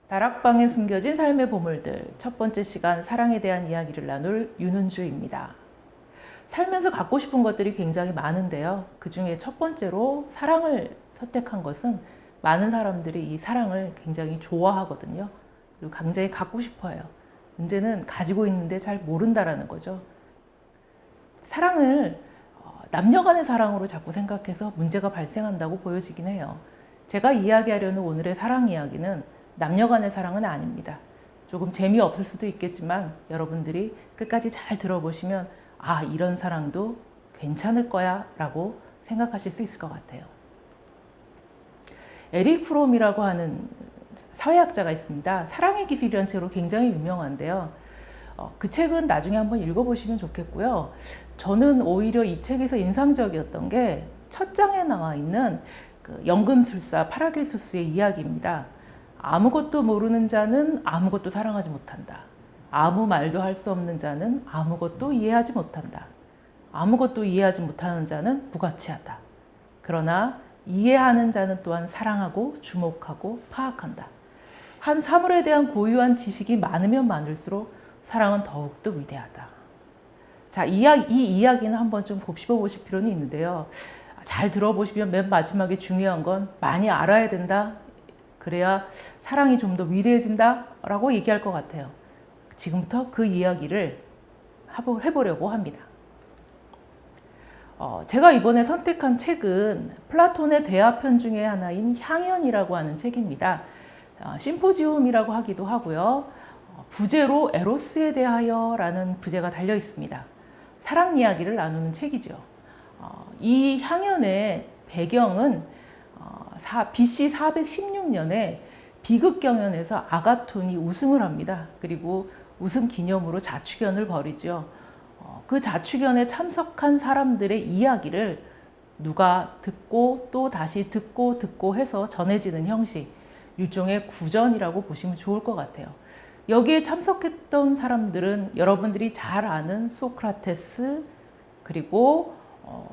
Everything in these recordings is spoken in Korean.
다락방에 숨겨진 삶의 보물들, 첫 번째 시간 사랑에 대한 이야기를 나눌 윤은주입니다. 살면서 갖고 싶은 것들이 굉장히 많은데요. 그 중에 첫 번째로 사랑을 선택한 것은 많은 사람들이 이 사랑을 굉장히 좋아하거든요. 그리고 굉장히 갖고 싶어해요. 문제는 가지고 있는데 잘 모른다라는 거죠. 사랑을 남녀 간의 사랑으로 자꾸 생각해서 문제가 발생한다고 보여지긴 해요. 제가 이야기하려는 오늘의 사랑 이야기는 남녀 간의 사랑은 아닙니다. 조금 재미없을 수도 있겠지만 여러분들이 끝까지 잘 들어보시면 아, 이런 사랑도 괜찮을 거야 라고 생각하실 수 있을 것 같아요. 에릭 프롬이라고 하는 사회학자가 있습니다. 사랑의 기술이라는 책으로 굉장히 유명한데요. 그 책은 나중에 한번 읽어보시면 좋겠고요. 저는 오히려 이 책에서 인상적이었던 게 첫 장에 나와 있는 그 연금술사 파라길수스의 이야기입니다. 아무것도 모르는 자는 아무것도 사랑하지 못한다. 아무 말도 할 수 없는 자는 아무것도 이해하지 못한다. 아무것도 이해하지 못하는 자는 무가치하다. 그러나 이해하는 자는 또한 사랑하고 주목하고 파악한다. 한 사물에 대한 고유한 지식이 많으면 많을수록 사랑은 더욱더 위대하다. 자, 이 이야기는 한번 좀 곱씹어 보실 필요는 있는데요. 잘 들어보시면 맨 마지막에 중요한 건 많이 알아야 된다. 그래야 사랑이 좀 더 위대해진다 라고 얘기할 것 같아요. 지금부터 그 이야기를 해보려고 합니다. 제가 이번에 선택한 책은 플라톤의 대화편 중에 하나인 향연이라고 하는 책입니다. 심포지움이라고 하기도 하고요. 부제로 에로스에 대하여 라는 부제가 달려 있습니다. 사랑 이야기를 나누는 책이죠. 이 향연의 배경은 BC 416년에 비극경연에서 아가톤이 우승을 합니다. 그리고 우승 기념으로 자축연을 벌이죠. 그 자축연에 참석한 사람들의 이야기를 누가 듣고 또 다시 듣고 해서 전해지는 형식, 일종의 구전이라고 보시면 좋을 것 같아요. 여기에 참석했던 사람들은 여러분들이 잘 아는 소크라테스, 그리고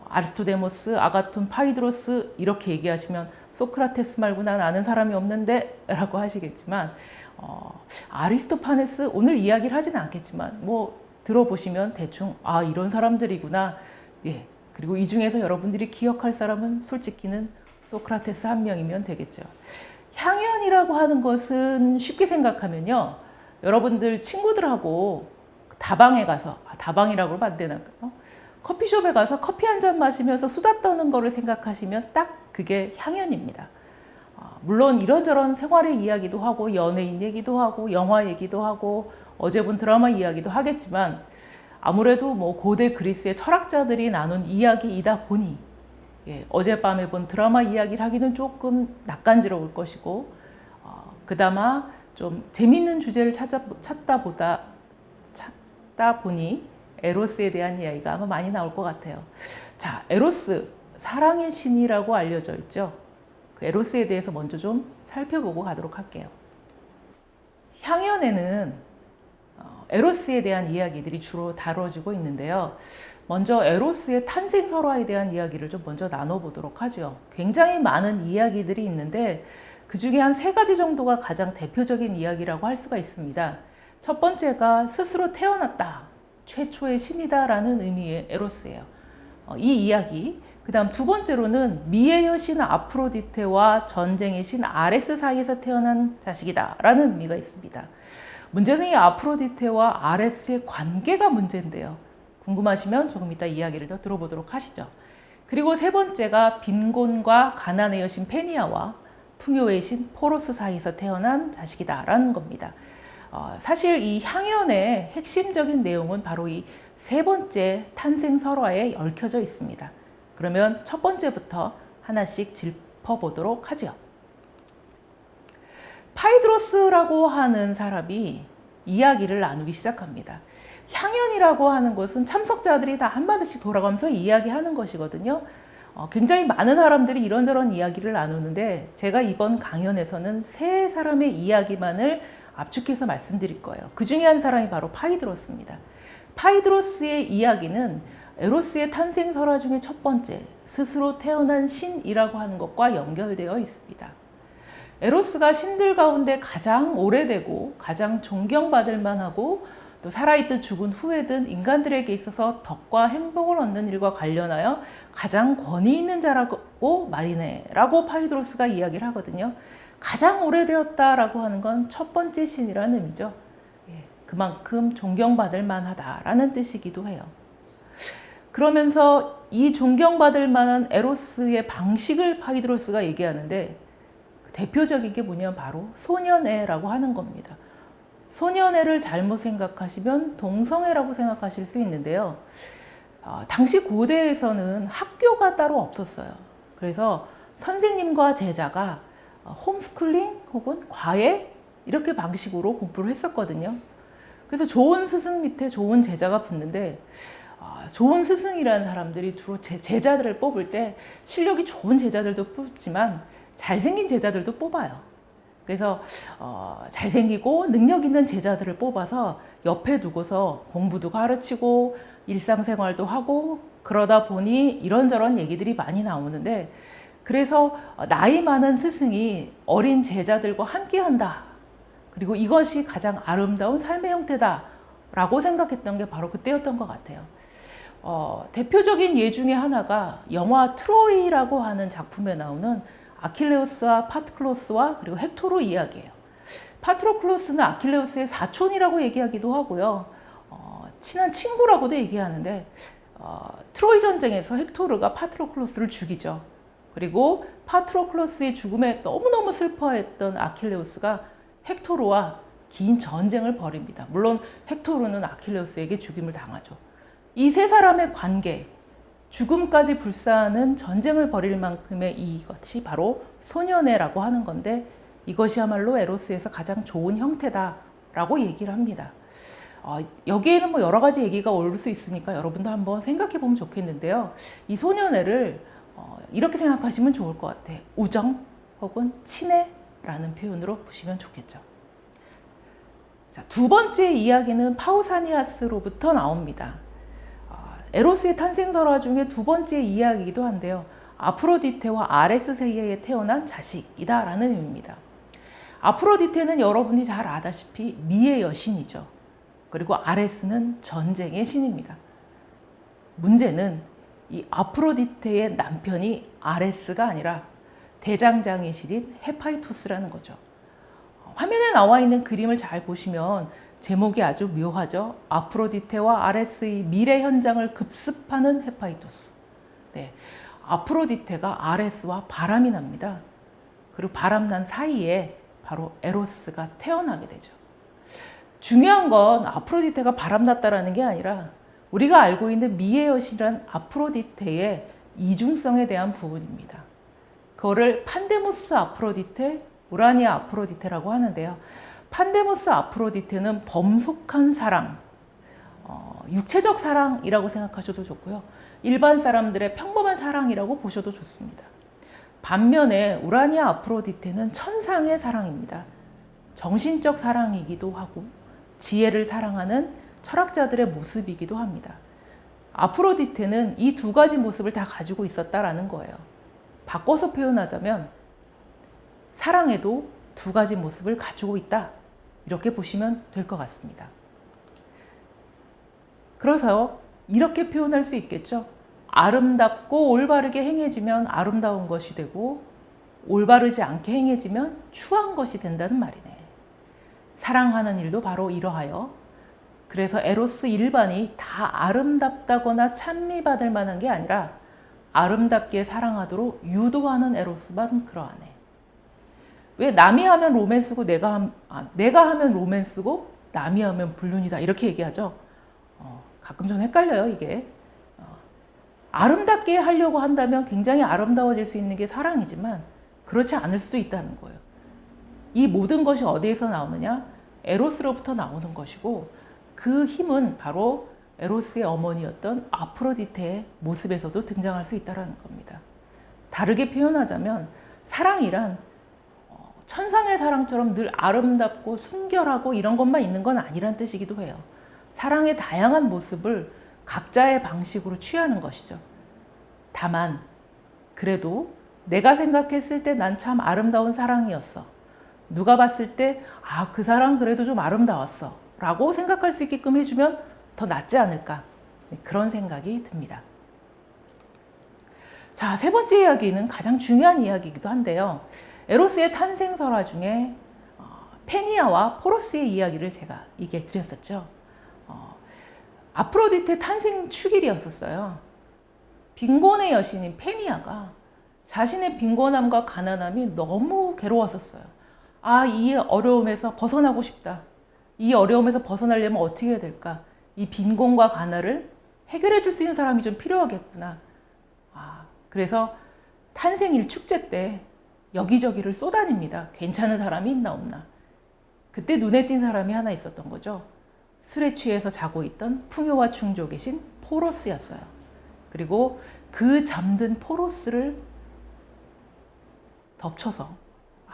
아리스토데모스, 아가톤, 파이드로스 이렇게 얘기하시면 소크라테스 말고 난 아는 사람이 없는데 라고 하시겠지만 아리스토파네스 오늘 이야기를 하지는 않겠지만 뭐 들어보시면 대충 아, 이런 사람들이구나. 예. 그리고 이 중에서 여러분들이 기억할 사람은 솔직히는 소크라테스 한 명이면 되겠죠. 향연이라고 하는 것은 쉽게 생각하면요. 여러분들 친구들하고 다방에 가서 다방이라고 하면 안 되나? 커피숍에 가서 커피 한 잔 마시면서 수다 떠는 거를 생각하시면 딱 그게 향연입니다. 물론 이런저런 생활의 이야기도 하고 연예인 얘기도 하고 영화 얘기도 하고 어제 본 드라마 이야기도 하겠지만 아무래도 뭐 고대 그리스의 철학자들이 나눈 이야기이다 보니 어젯밤에 본 드라마 이야기를 하기는 조금 낯간지러울 것이고 그나마 좀 재밌는 주제를 찾다 보니 에로스에 대한 이야기가 아마 많이 나올 것 같아요. 자, 에로스, 사랑의 신이라고 알려져 있죠. 그 에로스에 대해서 먼저 좀 살펴보고 가도록 할게요. 향연에는 에로스에 대한 이야기들이 주로 다뤄지고 있는데요. 먼저 에로스의 탄생 설화에 대한 이야기를 좀 먼저 나눠보도록 하죠. 굉장히 많은 이야기들이 있는데 그 중에 한 3가지 정도가 가장 대표적인 이야기라고 할 수가 있습니다. 첫 번째가 스스로 태어났다. 최초의 신이다 라는 의미의 에로스예요. 이 이야기. 그 다음 두 번째로는 미의 여신 아프로디테와 전쟁의 신 아레스 사이에서 태어난 자식이다 라는 의미가 있습니다. 문제는 이 아프로디테와 아레스의 관계가 문제인데요. 궁금하시면 조금 이따 이야기를 더 들어보도록 하시죠. 그리고 세 번째가 빈곤과 가난의 여신 페니아와 풍요의 신 포로스 사이에서 태어난 자식이다 라는 겁니다. 사실 이 향연의 핵심적인 내용은 바로 이 세 번째 탄생 설화에 얽혀져 있습니다. 그러면 첫 번째부터 하나씩 짚어보도록 하죠. 파이드로스라고 하는 사람이 이야기를 나누기 시작합니다. 향연이라고 하는 것은 참석자들이 다 한마디씩 돌아가면서 이야기하는 것이거든요. 굉장히 많은 사람들이 이런저런 이야기를 나누는데 제가 이번 강연에서는 3사람의 이야기만을 압축해서 말씀드릴 거예요. 그 중에 한 사람이 바로 파이드로스입니다. 파이드로스의 이야기는 에로스의 탄생 설화 중에 첫 번째, 스스로 태어난 신이라고 하는 것과 연결되어 있습니다. 에로스가 신들 가운데 가장 오래되고 가장 존경받을 만하고 또 살아있든 죽은 후에든 인간들에게 있어서 덕과 행복을 얻는 일과 관련하여 가장 권위 있는 자라고 말이네라고 파이드로스가 이야기를 하거든요. 가장 오래되었다라고 하는 건 첫 번째 신이라는 의미죠. 그만큼 존경받을 만하다라는 뜻이기도 해요. 그러면서 이 존경받을 만한 에로스의 방식을 파이드로스가 얘기하는데 대표적인 게 뭐냐면 바로 소년애라고 하는 겁니다. 소년애를 잘못 생각하시면 동성애라고 생각하실 수 있는데요. 당시 고대에서는 학교가 따로 없었어요. 그래서 선생님과 제자가 홈스쿨링 혹은 과외 이렇게 방식으로 공부를 했었거든요. 그래서 좋은 스승 밑에 좋은 제자가 붙는데 좋은 스승이라는 사람들이 주로 제자들을 뽑을 때 실력이 좋은 제자들도 뽑지만 잘생긴 제자들도 뽑아요. 그래서 잘생기고 능력 있는 제자들을 뽑아서 옆에 두고서 공부도 가르치고 일상생활도 하고 그러다 보니 이런저런 얘기들이 많이 나오는데 그래서 나이 많은 스승이 어린 제자들과 함께 한다. 그리고 이것이 가장 아름다운 삶의 형태다 라고 생각했던 게 바로 그때였던 것 같아요. 대표적인 예 중에 하나가 영화 트로이라고 하는 작품에 나오는 아킬레우스와 파트클로스와 그리고 헥토르 이야기예요. 파트로클로스는 아킬레우스의 사촌이라고 얘기하기도 하고요. 친한 친구라고도 얘기하는데 트로이 전쟁에서 헥토르가 파트로클로스를 죽이죠. 그리고 파트로클로스의 죽음에 너무너무 슬퍼했던 아킬레우스가 헥토르와 긴 전쟁을 벌입니다. 물론 헥토르는 아킬레우스에게 죽임을 당하죠. 이 세 사람의 관계, 죽음까지 불사하는 전쟁을 벌일 만큼의 이것이 바로 소년애라고 하는 건데 이것이야말로 에로스에서 가장 좋은 형태다라고 얘기를 합니다. 여기에는 뭐 여러 가지 얘기가 올 수 있으니까 여러분도 한번 생각해 보면 좋겠는데요. 이 소년애를 이렇게 생각하시면 좋을 것 같아요. 우정 혹은 친애라는 표현으로 보시면 좋겠죠. 자, 두 번째 이야기는 파우사니아스로부터 나옵니다. 에로스의 탄생 설화 중에 두 번째 이야기이기도 한데요. 아프로디테와 아레스 사이에 태어난 자식이다 라는 의미입니다. 아프로디테는 여러분이 잘 아다시피 미의 여신이죠. 그리고 아레스는 전쟁의 신입니다. 문제는 이 아프로디테의 남편이 아레스가 아니라 대장장이 신인 헤파이토스라는 거죠. 화면에 나와 있는 그림을 잘 보시면 제목이 아주 묘하죠. 아프로디테와 아레스의 미래 현장을 급습하는 헤파이토스. 네, 아프로디테가 아레스와 바람이 납니다. 그리고 바람난 사이에 바로 에로스가 태어나게 되죠. 중요한 건 아프로디테가 바람났다라는 게 아니라 우리가 알고 있는 미의 여신이란 아프로디테의 이중성에 대한 부분입니다. 그거를 판데모스 아프로디테, 우라니아 아프로디테라고 하는데요. 판데모스 아프로디테는 범속한 사랑, 육체적 사랑이라고 생각하셔도 좋고요. 일반 사람들의 평범한 사랑이라고 보셔도 좋습니다. 반면에 우라니아 아프로디테는 천상의 사랑입니다. 정신적 사랑이기도 하고 지혜를 사랑하는 철학자들의 모습이기도 합니다. 아프로디테는 이 두 가지 모습을 다 가지고 있었다라는 거예요. 바꿔서 표현하자면 사랑에도 두 가지 모습을 가지고 있다. 이렇게 보시면 될 것 같습니다. 그래서 이렇게 표현할 수 있겠죠. 아름답고 올바르게 행해지면 아름다운 것이 되고 올바르지 않게 행해지면 추한 것이 된다는 말이네. 사랑하는 일도 바로 이러하여 그래서 에로스 일반이 다 아름답다거나 찬미받을 만한 게 아니라 아름답게 사랑하도록 유도하는 에로스만 그러하네. 왜 남이 하면 로맨스고 내가 하면 로맨스고 남이 하면 불륜이다 이렇게 얘기하죠. 가끔 좀 헷갈려요 이게. 아름답게 하려고 한다면 굉장히 아름다워질 수 있는 게 사랑이지만 그렇지 않을 수도 있다는 거예요. 이 모든 것이 어디에서 나오느냐? 에로스로부터 나오는 것이고 그 힘은 바로 에로스의 어머니였던 아프로디테의 모습에서도 등장할 수 있다는 겁니다. 다르게 표현하자면 사랑이란 천상의 사랑처럼 늘 아름답고 순결하고 이런 것만 있는 건 아니란 뜻이기도 해요. 사랑의 다양한 모습을 각자의 방식으로 취하는 것이죠. 다만 그래도 내가 생각했을 때 난 참 아름다운 사랑이었어. 누가 봤을 때, 아, 그 사람 그래도 좀 아름다웠어. 라고 생각할 수 있게끔 해주면 더 낫지 않을까. 그런 생각이 듭니다. 자, 세 번째 이야기는 가장 중요한 이야기이기도 한데요. 에로스의 탄생 설화 중에 페니아와 포로스의 이야기를 제가 얘기를 드렸었죠. 아프로디테 탄생 축일이었었어요. 빈곤의 여신인 페니아가 자신의 빈곤함과 가난함이 너무 괴로웠었어요. 아, 이 어려움에서 벗어나고 싶다. 이 어려움에서 벗어나려면 어떻게 해야 될까? 이 빈곤과 가난을 해결해 줄 수 있는 사람이 좀 필요하겠구나. 그래서 탄생일 축제 때 여기저기를 쏘다닙니다. 괜찮은 사람이 있나 없나. 그때 눈에 띈 사람이 하나 있었던 거죠. 술에 취해서 자고 있던 풍요와 충족이신 포로스였어요. 그리고 그 잠든 포로스를 덮쳐서,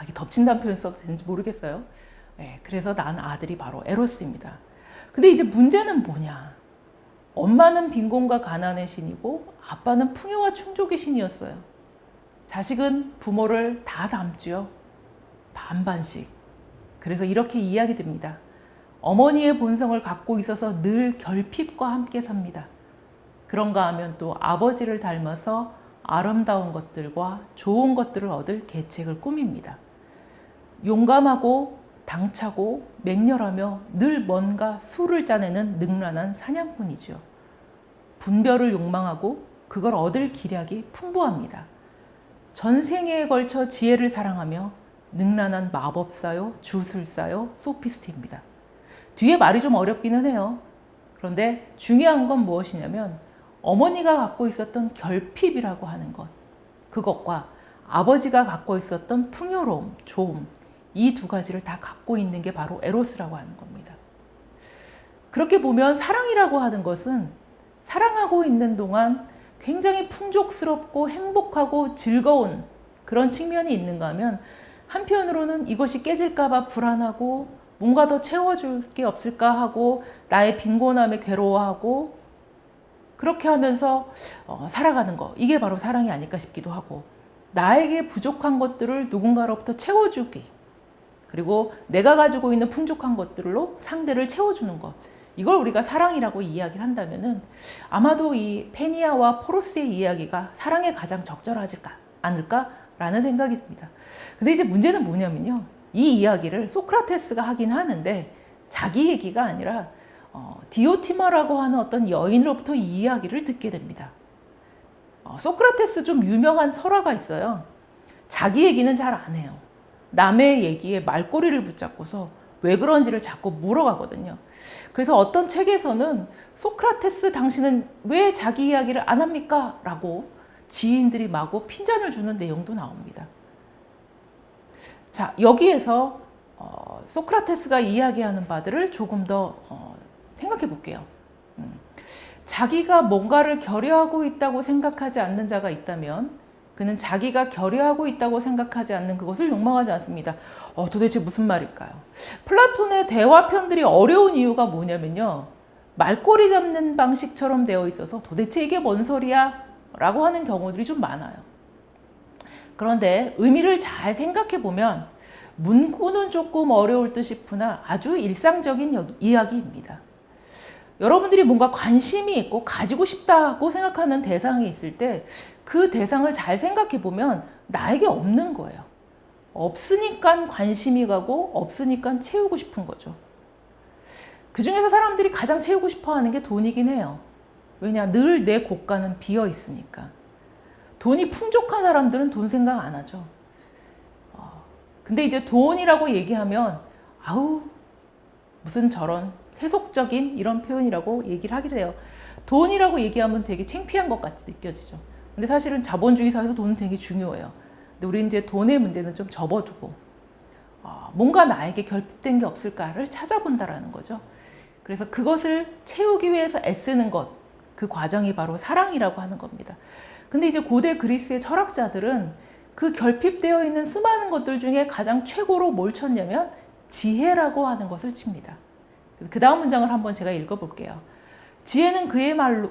이게 덮친다는 표현 써도 되는지 모르겠어요. 그래서 낳은 아들이 바로 에로스입니다. 근데 이제 문제는 뭐냐. 엄마는 빈곤과 가난의 신이고 아빠는 풍요와 충족의 신이었어요. 자식은 부모를 다 닮지요. 반반씩. 그래서 이렇게 이야기됩니다. 어머니의 본성을 갖고 있어서 늘 결핍과 함께 삽니다. 그런가 하면 또 아버지를 닮아서 아름다운 것들과 좋은 것들을 얻을 계책을 꾸밉니다. 용감하고 당차고 맹렬하며 늘 뭔가 수를 짜내는 능란한 사냥꾼이죠. 분별을 욕망하고 그걸 얻을 기량이 풍부합니다. 전생에 걸쳐 지혜를 사랑하며 능란한 마법사요, 주술사요, 소피스트입니다. 뒤에 말이 좀 어렵기는 해요. 그런데 중요한 건 무엇이냐면 어머니가 갖고 있었던 결핍이라고 하는 것, 그것과 아버지가 갖고 있었던 풍요로움, 좋음, 이 두 가지를 다 갖고 있는 게 바로 에로스라고 하는 겁니다. 그렇게 보면 사랑이라고 하는 것은 사랑하고 있는 동안 굉장히 풍족스럽고 행복하고 즐거운 그런 측면이 있는가 하면 한편으로는 이것이 깨질까봐 불안하고 뭔가 더 채워줄 게 없을까 하고 나의 빈곤함에 괴로워하고 그렇게 하면서 살아가는 거, 이게 바로 사랑이 아닐까 싶기도 하고, 나에게 부족한 것들을 누군가로부터 채워주기, 그리고 내가 가지고 있는 풍족한 것들로 상대를 채워주는 것, 이걸 우리가 사랑이라고 이야기를 한다면은 아마도 이 페니아와 포로스의 이야기가 사랑에 가장 적절하지 않을까라는 생각이 듭니다. 근데 이제 문제는 뭐냐면요, 이 이야기를 소크라테스가 하긴 하는데 자기 얘기가 아니라 디오티마라고 하는 어떤 여인으로부터 이 이야기를 듣게 됩니다. 소크라테스 좀 유명한 설화가 있어요. 자기 얘기는 잘 안 해요. 남의 얘기에 말꼬리를 붙잡고서 왜 그런지를 자꾸 물어가거든요. 그래서 어떤 책에서는 소크라테스 당신은 왜 자기 이야기를 안 합니까? 라고 지인들이 마구 핀잔을 주는 내용도 나옵니다. 자, 여기에서 소크라테스가 이야기하는 바들을 조금 더 생각해 볼게요. 자기가 뭔가를 결여하고 있다고 생각하지 않는 자가 있다면 그는 자기가 결여하고 있다고 생각하지 않는 그것을 욕망하지 않습니다. 도대체 무슨 말일까요? 플라톤의 대화편들이 어려운 이유가 뭐냐면요, 말꼬리 잡는 방식처럼 되어 있어서 도대체 이게 뭔 소리야? 라고 하는 경우들이 좀 많아요. 그런데 의미를 잘 생각해 보면 문구는 조금 어려울 듯 싶으나 아주 일상적인 이야기입니다. 여러분들이 뭔가 관심이 있고 가지고 싶다고 생각하는 대상이 있을 때 그 대상을 잘 생각해 보면 나에게 없는 거예요. 없으니까 관심이 가고 없으니까 채우고 싶은 거죠. 그 중에서 사람들이 가장 채우고 싶어 하는 게 돈이긴 해요. 왜냐, 늘 내 곳간은 비어 있으니까. 돈이 풍족한 사람들은 돈 생각 안 하죠. 근데 이제 돈이라고 얘기하면 아우 무슨 저런 세속적인 이런 표현이라고 얘기를 하기를 해요. 돈이라고 얘기하면 되게 창피한 것 같이 느껴지죠. 근데 사실은 자본주의 사회에서 돈은 되게 중요해요. 근데 우리 이제 돈의 문제는 좀 접어두고 뭔가 나에게 결핍된 게 없을까를 찾아본다라는 거죠. 그래서 그것을 채우기 위해서 애쓰는 것, 그 과정이 바로 사랑이라고 하는 겁니다. 근데 이제 고대 그리스의 철학자들은 그 결핍되어 있는 수많은 것들 중에 가장 최고로 뭘 쳤냐면 지혜라고 하는 것을 칩니다. 그 다음 문장을 한번 제가 읽어볼게요. 지혜는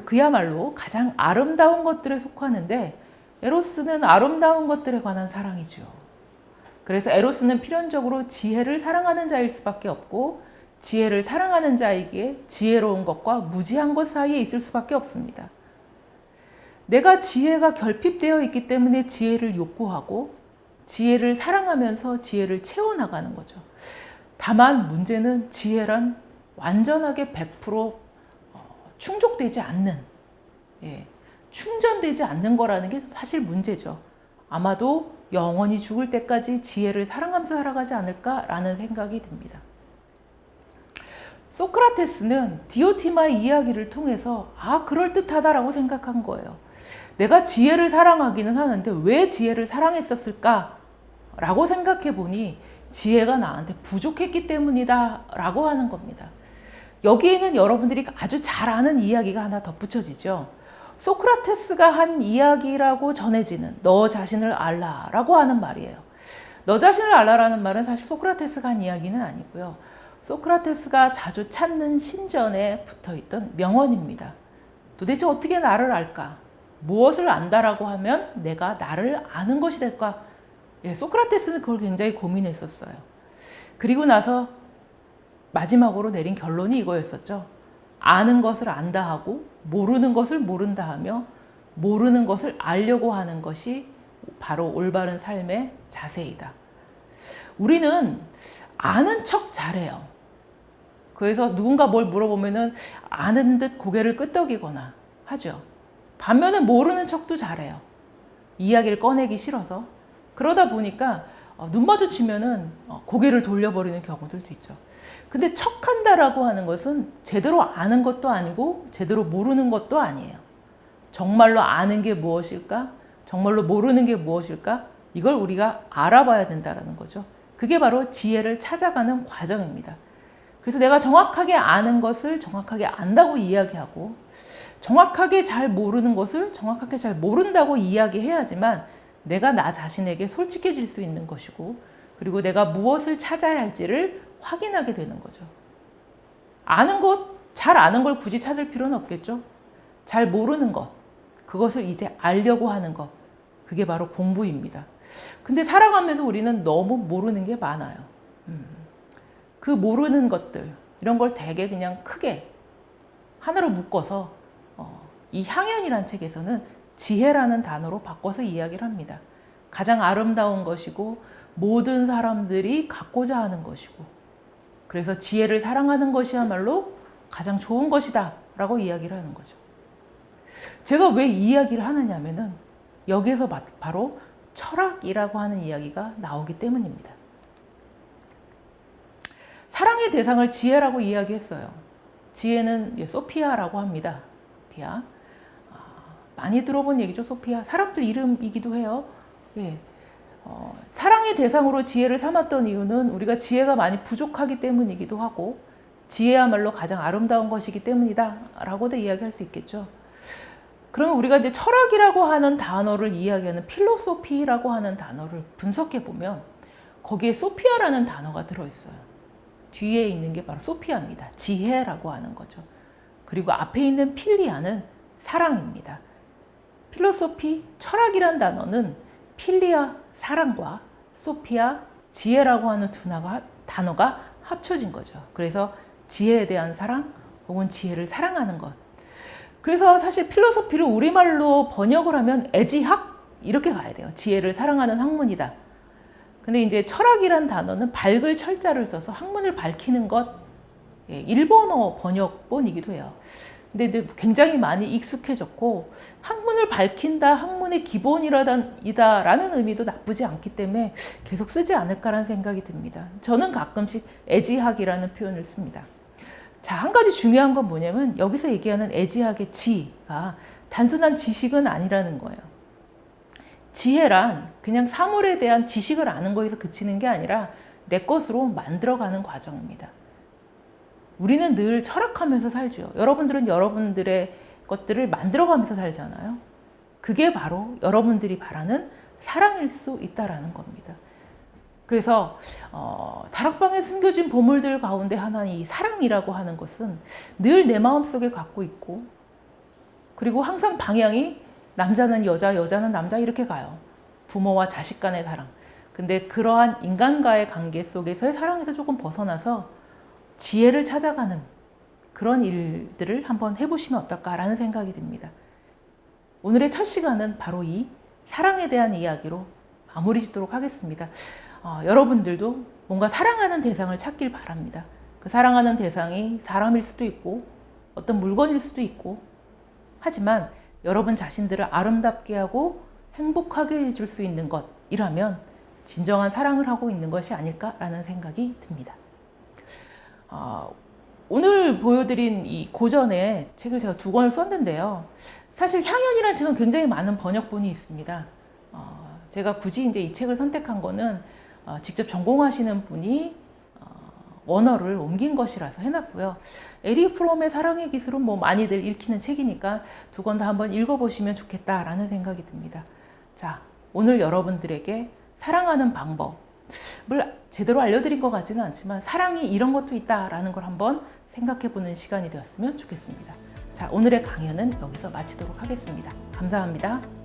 그야말로 가장 아름다운 것들에 속하는데 에로스는 아름다운 것들에 관한 사랑이죠. 그래서 에로스는 필연적으로 지혜를 사랑하는 자일 수밖에 없고 지혜를 사랑하는 자에게 지혜로운 것과 무지한 것 사이에 있을 수밖에 없습니다. 내가 지혜가 결핍되어 있기 때문에 지혜를 욕구하고 지혜를 사랑하면서 지혜를 채워나가는 거죠. 다만 문제는 지혜란 완전하게 100% 충족되지 않는, 충전되지 않는 거라는 게 사실 문제죠. 아마도 영원히 죽을 때까지 지혜를 사랑하면서 살아가지 않을까라는 생각이 듭니다. 소크라테스는 디오티마의 이야기를 통해서 그럴듯하다라고 생각한 거예요. 내가 지혜를 사랑하기는 하는데 왜 지혜를 사랑했었을까? 라고 생각해 보니 지혜가 나한테 부족했기 때문이다 라고 하는 겁니다. 여기에는 여러분들이 아주 잘 아는 이야기가 하나 덧붙여지죠. 소크라테스가 한 이야기라고 전해지는 너 자신을 알라라고 하는 말이에요. 너 자신을 알라라는 말은 사실 소크라테스가 한 이야기는 아니고요. 소크라테스가 자주 찾는 신전에 붙어있던 명언입니다. 도대체 어떻게 나를 알까? 무엇을 안다라고 하면 내가 나를 아는 것이 될까? 소크라테스는 그걸 굉장히 고민했었어요. 그리고 나서 마지막으로 내린 결론이 이거였었죠. 아는 것을 안다 하고 모르는 것을 모른다 하며 모르는 것을 알려고 하는 것이 바로 올바른 삶의 자세이다. 우리는 아는 척 잘해요. 그래서 누군가 뭘 물어보면은 아는 듯 고개를 끄덕이거나 하죠. 반면에 모르는 척도 잘해요. 이야기를 꺼내기 싫어서. 그러다 보니까 눈 마주치면은 고개를 돌려버리는 경우들도 있죠. 근데 척한다라고 하는 것은 제대로 아는 것도 아니고 제대로 모르는 것도 아니에요. 정말로 아는 게 무엇일까? 정말로 모르는 게 무엇일까? 이걸 우리가 알아봐야 된다는 거죠. 그게 바로 지혜를 찾아가는 과정입니다. 그래서 내가 정확하게 아는 것을 정확하게 안다고 이야기하고 정확하게 잘 모르는 것을 정확하게 잘 모른다고 이야기해야지만 내가 나 자신에게 솔직해질 수 있는 것이고 그리고 내가 무엇을 찾아야 할지를 확인하게 되는 거죠. 아는 것, 잘 아는 걸 굳이 찾을 필요는 없겠죠. 잘 모르는 것, 그것을 이제 알려고 하는 것, 그게 바로 공부입니다. 근데 살아가면서 우리는 너무 모르는 게 많아요. 그 모르는 것들, 이런 걸 되게 그냥 크게 하나로 묶어서 이 향연이라는 책에서는 지혜라는 단어로 바꿔서 이야기를 합니다. 가장 아름다운 것이고 모든 사람들이 갖고자 하는 것이고 그래서 지혜를 사랑하는 것이야말로 가장 좋은 것이다 라고 이야기를 하는 거죠. 제가 왜 이 이야기를 하느냐면은 여기에서 바로 철학이라고 하는 이야기가 나오기 때문입니다. 사랑의 대상을 지혜라고 이야기했어요. 지혜는 소피아라고 합니다. 소피아. 많이 들어본 얘기죠, 소피아. 사람들 이름이기도 해요. 사랑의 대상으로 지혜를 삼았던 이유는 우리가 지혜가 많이 부족하기 때문이기도 하고 지혜야말로 가장 아름다운 것이기 때문이다 라고도 이야기할 수 있겠죠. 그러면 우리가 이제 철학이라고 하는 단어를 이야기하는 필로소피라고 하는 단어를 분석해 보면 거기에 소피아라는 단어가 들어있어요. 뒤에 있는 게 바로 소피아입니다. 지혜라고 하는 거죠. 그리고 앞에 있는 필리아는 사랑입니다. 필로소피, 철학이란 단어는 필리아, 사랑과 소피아, 지혜라고 하는 두 단어가 합쳐진 거죠. 그래서 지혜에 대한 사랑 혹은 지혜를 사랑하는 것. 그래서 사실 필로소피를 우리말로 번역을 하면 애지학 이렇게 가야 돼요. 지혜를 사랑하는 학문이다. 근데 이제 철학이란 단어는 밝을 철자를 써서 학문을 밝히는 것, 일본어 번역본이기도 해요. 근데 이제 굉장히 많이 익숙해졌고 학문을 밝힌다, 학문의 기본이다라는 의미도 나쁘지 않기 때문에 계속 쓰지 않을까라는 생각이 듭니다. 저는 가끔씩 애지학이라는 표현을 씁니다. 자, 한 가지 중요한 건 뭐냐면 여기서 얘기하는 애지학의 지가 단순한 지식은 아니라는 거예요. 지혜란 그냥 사물에 대한 지식을 아는 거에서 그치는 게 아니라 내 것으로 만들어가는 과정입니다. 우리는 늘 철학하면서 살죠. 여러분들은 여러분들의 것들을 만들어가면서 살잖아요. 그게 바로 여러분들이 바라는 사랑일 수 있다라는 겁니다. 그래서 다락방에 숨겨진 보물들 가운데 하나인 이 사랑이라고 하는 것은 늘 내 마음속에 갖고 있고 그리고 항상 방향이 남자는 여자, 여자는 남자 이렇게 가요. 부모와 자식 간의 사랑. 근데 그러한 인간과의 관계 속에서의 사랑에서 조금 벗어나서 지혜를 찾아가는 그런 일들을 한번 해보시면 어떨까라는 생각이 듭니다. 오늘의 첫 시간은 바로 이 사랑에 대한 이야기로 마무리 짓도록 하겠습니다. 여러분들도 뭔가 사랑하는 대상을 찾길 바랍니다. 그 사랑하는 대상이 사람일 수도 있고 어떤 물건일 수도 있고 하지만 여러분 자신들을 아름답게 하고 행복하게 해줄 수 있는 것이라면 진정한 사랑을 하고 있는 것이 아닐까라는 생각이 듭니다. 오늘 보여드린 이 고전의 책을 제가 2권을 썼는데요. 사실 향연이라는 책은 굉장히 많은 번역본이 있습니다. 제가 굳이 이제 이 책을 선택한 거는 직접 전공하시는 분이 원어를 옮긴 것이라서 해놨고요. 에릭 프롬의 사랑의 기술은 뭐 많이들 읽히는 책이니까 2권 다 한번 읽어보시면 좋겠다라는 생각이 듭니다. 자, 오늘 여러분들에게 사랑하는 방법을 제대로 알려드린 것 같지는 않지만 사랑이 이런 것도 있다라는 걸 한번 생각해보는 시간이 되었으면 좋겠습니다. 자, 오늘의 강연은 여기서 마치도록 하겠습니다. 감사합니다.